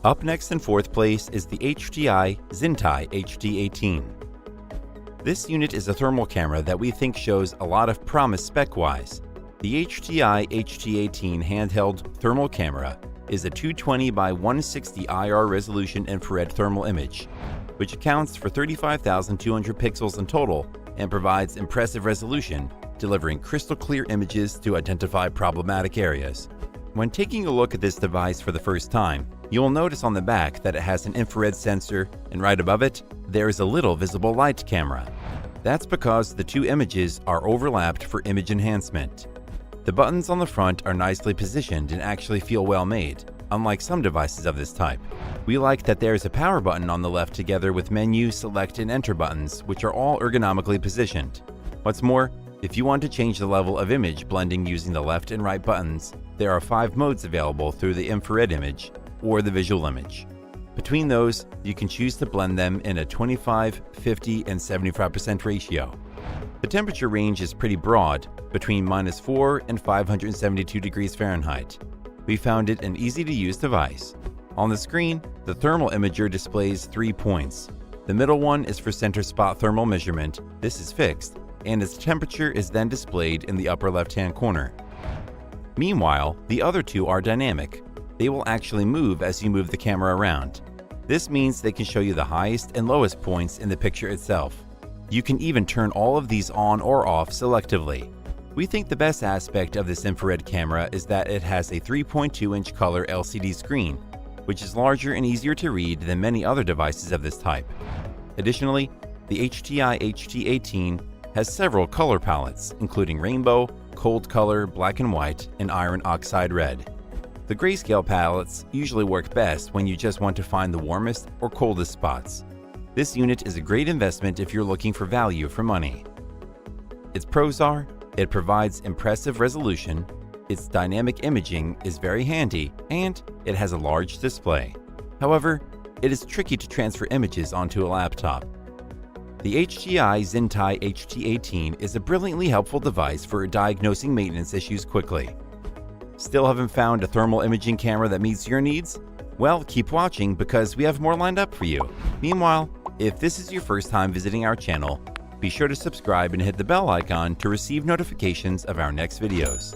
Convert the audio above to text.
Up next in fourth place is the HTI-Xintai HD18. This unit is a thermal camera that we think shows a lot of promise spec-wise. The HTI HD18 handheld thermal camera is a 220 by 160 IR resolution infrared thermal image, which accounts for 35,200 pixels in total and provides impressive resolution, delivering crystal clear images to identify problematic areas. When taking a look at this device for the first time, you will notice on the back that it has an infrared sensor, and right above it, there is a little visible light camera. That's because the two images are overlapped for image enhancement. The buttons on the front are nicely positioned and actually feel well made, unlike some devices of this type. We like that there is a power button on the left together with menu, select, and enter buttons, which are all ergonomically positioned. What's more, if you want to change the level of image blending using the left and right buttons, there are 5 modes available through the infrared image or the visual image. Between those, you can choose to blend them in a 25, 50, and 75% ratio. The temperature range is pretty broad, between -4 and 572 degrees Fahrenheit. We found it an easy-to-use device. On the screen, the thermal imager displays 3 points. The middle one is for center spot thermal measurement. This is fixed, and its temperature is then displayed in the upper left-hand corner. Meanwhile, the other 2 are dynamic. They will actually move as you move the camera around. This means they can show you the highest and lowest points in the picture itself. You can even turn all of these on or off selectively. We think the best aspect of this infrared camera is that it has a 3.2-inch color LCD screen, which is larger and easier to read than many other devices of this type. Additionally, the HTI HD18 has several color palettes, including rainbow, cold color, black and white, and iron oxide red. The grayscale palettes usually work best when you just want to find the warmest or coldest spots. This unit is a great investment if you're looking for value for money. Its pros are, it provides impressive resolution, its dynamic imaging is very handy, and it has a large display. However, it is tricky to transfer images onto a laptop. The HTI-Xintai HD18 is a brilliantly helpful device for diagnosing maintenance issues quickly. Still haven't found a thermal imaging camera that meets your needs? Well, keep watching because we have more lined up for you. Meanwhile, if this is your first time visiting our channel, be sure to subscribe and hit the bell icon to receive notifications of our next videos.